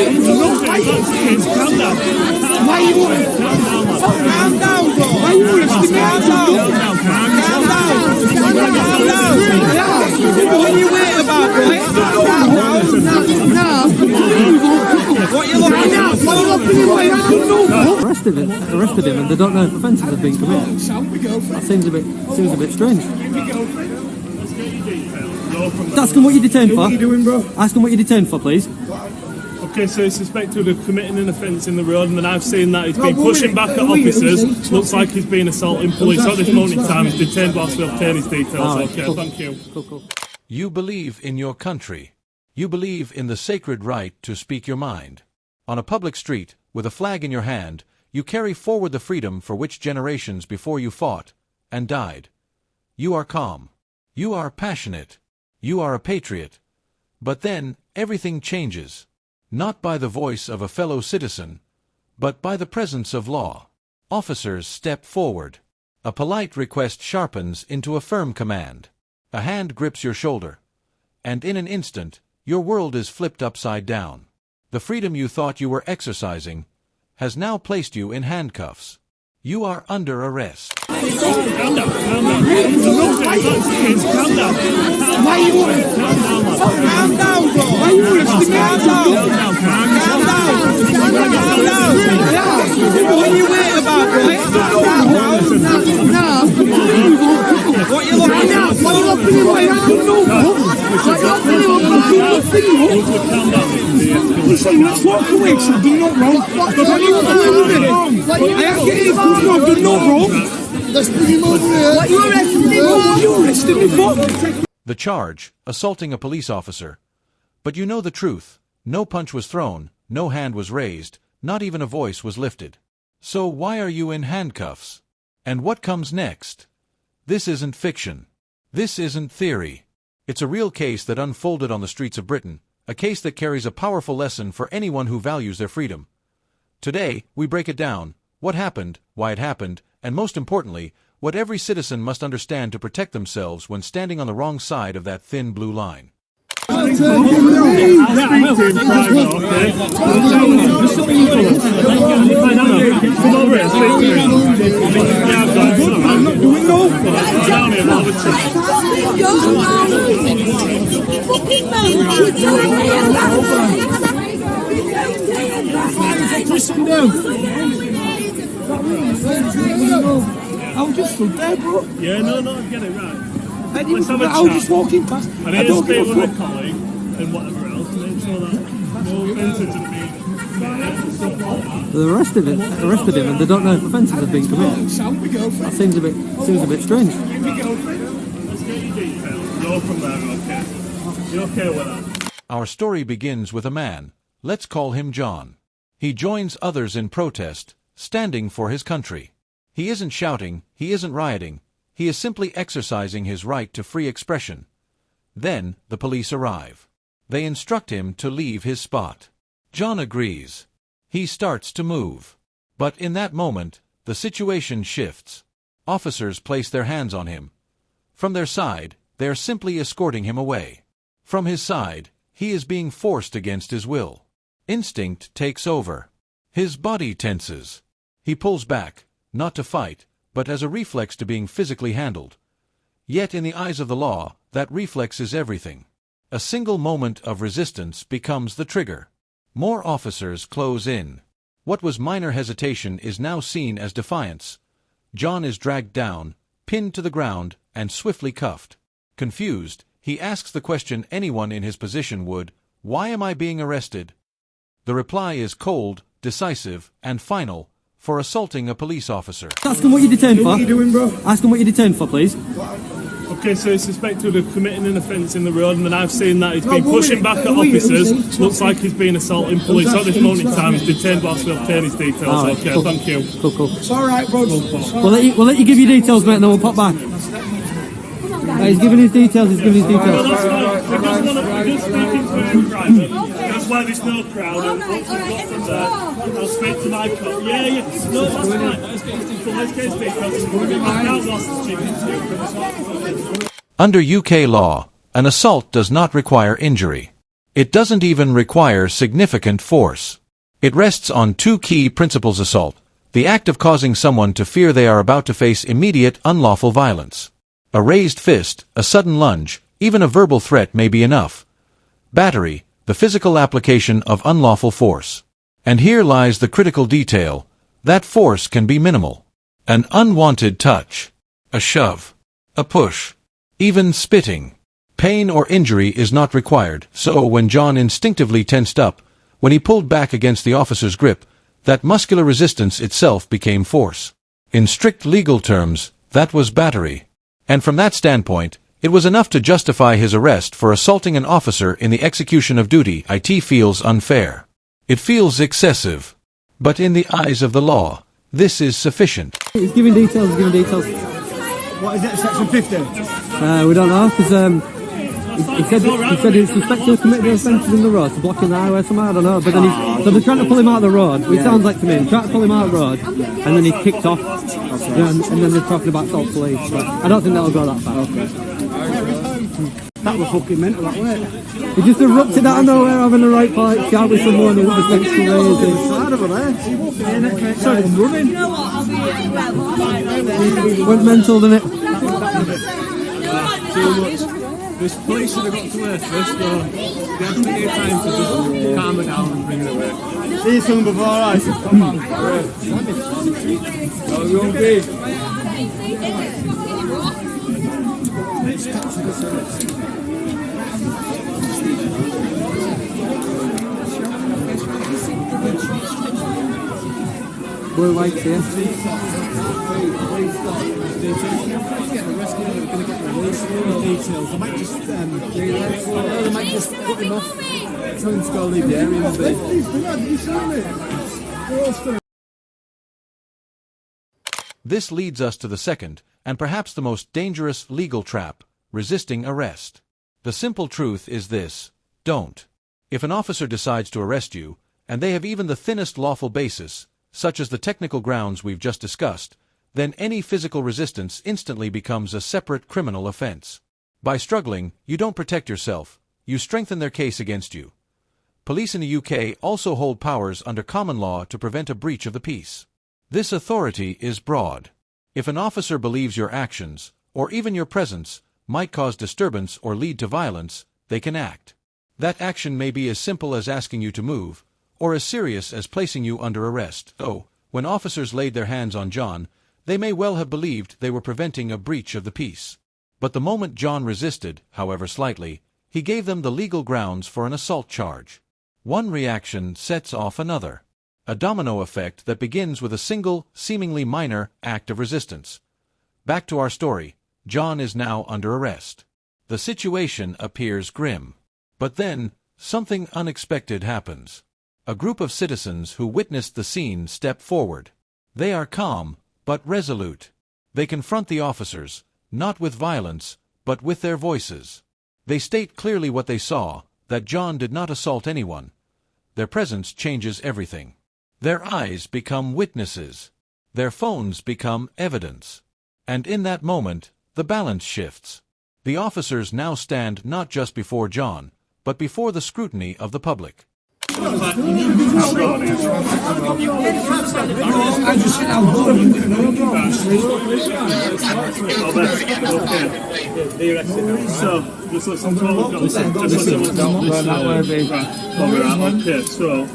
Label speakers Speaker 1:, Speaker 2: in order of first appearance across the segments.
Speaker 1: Why are you calm down, bro? Why are you arresting me? Calm down. What are you waiting about, bro? What are you looking at?
Speaker 2: Arrested him, and they don't know if offences have been committed. That seems a bit strange. Ask him what you're detained for.
Speaker 1: What are you doing, bro?
Speaker 2: Ask him what you're detained for, please.
Speaker 3: Okay, so he's suspected of committing an offence in the road, and then I've seen that he's been pushing back at officers. Looks like he's been assaulting police. At this moment in time, he's detained whilst we obtain his details. Okay,
Speaker 2: cool.
Speaker 3: Thank you.
Speaker 2: Cool.
Speaker 4: You believe in your country. You believe in the sacred right to speak your mind. On a public street, with a flag in your hand, you carry forward the freedom for which generations before you fought and died. You are calm. You are passionate. You are a patriot. But then, everything changes. Not by the voice of a fellow citizen, but by the presence of law. Officers step forward. A polite request sharpens into a firm command. A hand grips your shoulder. And in an instant, your world is flipped upside down. The freedom you thought you were exercising has now placed you in handcuffs. You are under arrest.
Speaker 3: Calm down.
Speaker 1: Why are you calm down, bro? Why are you arresting me? Calm down. What are you waiting about, bro? What are you looking at? Let's walk away, so do not wrong. I have to get in, do not wrong. Let's bring him over here. What you arresting me for? What you arresting me for?
Speaker 4: The charge, assaulting a police officer. But you know the truth. No punch was thrown, no hand was raised, not even a voice was lifted. So why are you in handcuffs? And what comes next? This isn't fiction. This isn't theory. It's a real case that unfolded on the streets of Britain, a case that carries a powerful lesson for anyone who values their freedom. Today, we break it down, what happened, why it happened, and most importantly, what every citizen must understand to protect themselves when standing on the wrong side of that thin blue line.
Speaker 3: I'll speak to him private, okay? Come over here, speak to him.
Speaker 1: I'm not doing no.
Speaker 3: Down here, have a
Speaker 1: I was just stood there, bro.
Speaker 3: Yeah, no, get it right.
Speaker 1: I was just walking past.
Speaker 3: I need to speak with my colleague and whatever else, make sure that no offences have been.
Speaker 2: They arrested him, and they don't know if offences have been committed. That seems a bit strange.
Speaker 3: Let's get your details. Go from there, okay? You okay with that?
Speaker 4: Our story begins with a man. Let's call him John. He joins others in protest, standing for his country. He isn't shouting, he isn't rioting. He is simply exercising his right to free expression. Then, the police arrive. They instruct him to leave his spot. John agrees. He starts to move. But in that moment, the situation shifts. Officers place their hands on him. From their side, they are simply escorting him away. From his side, he is being forced against his will. Instinct takes over. His body tenses. He pulls back, not to fight, but as a reflex to being physically handled. Yet in the eyes of the law, that reflex is everything. A single moment of resistance becomes the trigger. More officers close in. What was minor hesitation is now seen as defiance. John is dragged down, pinned to the ground, and swiftly cuffed. Confused, he asks the question anyone in his position would: why am I being arrested? The reply is cold, decisive, and final: for assaulting a police officer.
Speaker 2: Ask him what you're detained for.
Speaker 1: What are you doing, bro?
Speaker 2: Ask him what you're detained for, please.
Speaker 3: Okay, so he's suspected of committing an offence in the road, and then I've seen that he's been pushing back at officers. Looks like he's been assaulting police. At this moment in time, he's detained whilst we obtain his details. Okay,
Speaker 2: cool.
Speaker 3: Thank you.
Speaker 2: Cool.
Speaker 1: It's all right, bro.
Speaker 2: We'll let you give your details, mate, and then we'll pop back. He's giving his details.
Speaker 3: No, that's fine. We just speaking to him private. That's why there's no crowd. And once we've got from there, I'll speak to my cop. Yeah. No, that's fine. Let's get his details. We'll get back out whilst he's speaking to you.
Speaker 4: Under UK law, an assault does not require injury. It doesn't even require significant force. It rests on two key principles: assault, the act of causing someone to fear they are about to face immediate, unlawful violence. A raised fist, a sudden lunge, even a verbal threat may be enough. Battery, the physical application of unlawful force. And here lies the critical detail. That force can be minimal. An unwanted touch. A shove. A push. Even spitting. Pain or injury is not required, so when John instinctively tensed up, when he pulled back against the officer's grip, that muscular resistance itself became force. In strict legal terms, that was battery. And from that standpoint, it was enough to justify his arrest for assaulting an officer in the execution of duty. It feels unfair. It feels excessive. But in the eyes of the law, this is sufficient.
Speaker 2: He's giving details,
Speaker 1: What is it, section 50?
Speaker 2: We don't know, because he said he's suspected of committing offences in the road, so blocking the highway somehow, I don't know. But then so they're trying to pull him out of the road, it sounds like to me. Trying to pull him out of the road, and then he kicked off. And then they're talking about assault police. But I don't think that'll go that far.
Speaker 1: That was fucking mental, that wasn't it?
Speaker 2: He just erupted out of nowhere, having the right fight, shout with someone, and it was like crazy.
Speaker 1: Side over there. So I'm running.
Speaker 5: You know what? I'll be well.
Speaker 2: Went mental, didn't it?
Speaker 6: This police should have got to where first, though. They had plenty of time to just calm her down and bring her away.
Speaker 1: See you soon before I come on.
Speaker 6: No, you won't be.
Speaker 2: Blue lights here.
Speaker 6: Details. They might just, they might just put him off. Tell him to go leave the area.
Speaker 4: This leads us to the second, and perhaps the most dangerous legal trap: resisting arrest. The simple truth is this: don't. If an officer decides to arrest you, and they have even the thinnest lawful basis, such as the technical grounds we've just discussed, then any physical resistance instantly becomes a separate criminal offense. By struggling, you don't protect yourself, you strengthen their case against you. Police in the UK also hold powers under common law to prevent a breach of the peace. This authority is broad. If an officer believes your actions, or even your presence, might cause disturbance or lead to violence, they can act. That action may be as simple as asking you to move, or as serious as placing you under arrest. So, when officers laid their hands on John, they may well have believed they were preventing a breach of the peace. But the moment John resisted, however slightly, he gave them the legal grounds for an assault charge. One reaction sets off another. A domino effect that begins with a single, seemingly minor, act of resistance. Back to our story. John is now under arrest. The situation appears grim. But then, something unexpected happens. A group of citizens who witnessed the scene step forward. They are calm, but resolute. They confront the officers, not with violence, but with their voices. They state clearly what they saw, that John did not assault anyone. Their presence changes everything. Their eyes become witnesses. Their phones become evidence. And in that moment, the balance shifts. The officers now stand not just before John, but before the scrutiny of the public.
Speaker 3: So, just listen to what we've got. Okay, so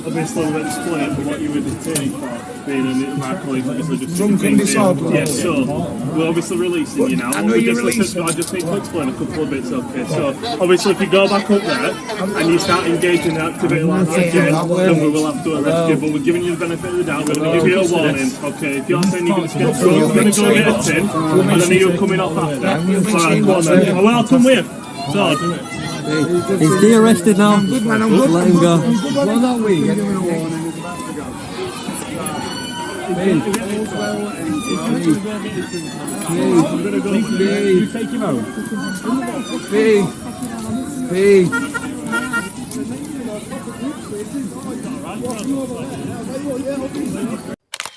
Speaker 3: obviously we've explained what you were detained for, being my colleagues obviously just yes, so we're obviously releasing you now. I just need to explain a couple of bits, okay? So obviously if you go back up there and you start engaging in activity like that again, then we will have to arrest you, but we're giving you the benefit of the doubt, we're going to give you a warning, okay? If you're saying you're going to get through, you're going to go get a tin, and then you're coming off after. Alright, go on then. Oh, well, I'll come with you. So,
Speaker 2: He's de-arrested now. Let him go.
Speaker 6: Well, not we. Get him in a warning.
Speaker 3: you take him out.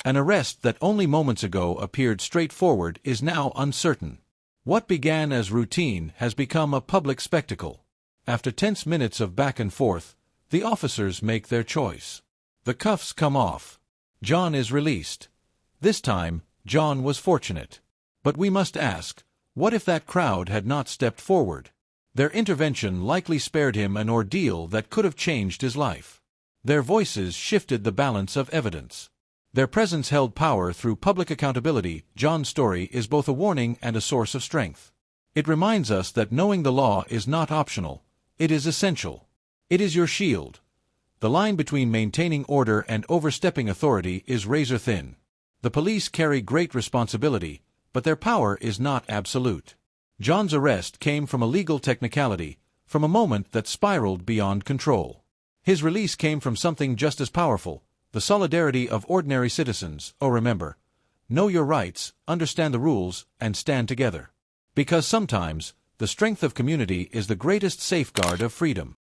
Speaker 4: An arrest that only moments ago appeared straightforward is now uncertain. What began as routine has become a public spectacle. After tense minutes of back and forth, the officers make their choice. The cuffs come off. John is released. This time, John was fortunate. But we must ask, what if that crowd had not stepped forward? Their intervention likely spared him an ordeal that could have changed his life. Their voices shifted the balance of evidence. Their presence held power through public accountability. John's story is both a warning and a source of strength. It reminds us that knowing the law is not optional. It is essential. It is your shield. The line between maintaining order and overstepping authority is razor thin. The police carry great responsibility, but their power is not absolute. John's arrest came from a legal technicality, from a moment that spiraled beyond control. His release came from something just as powerful, the solidarity of ordinary citizens. Oh, remember, know your rights, understand the rules, and stand together. Because sometimes, the strength of community is the greatest safeguard of freedom.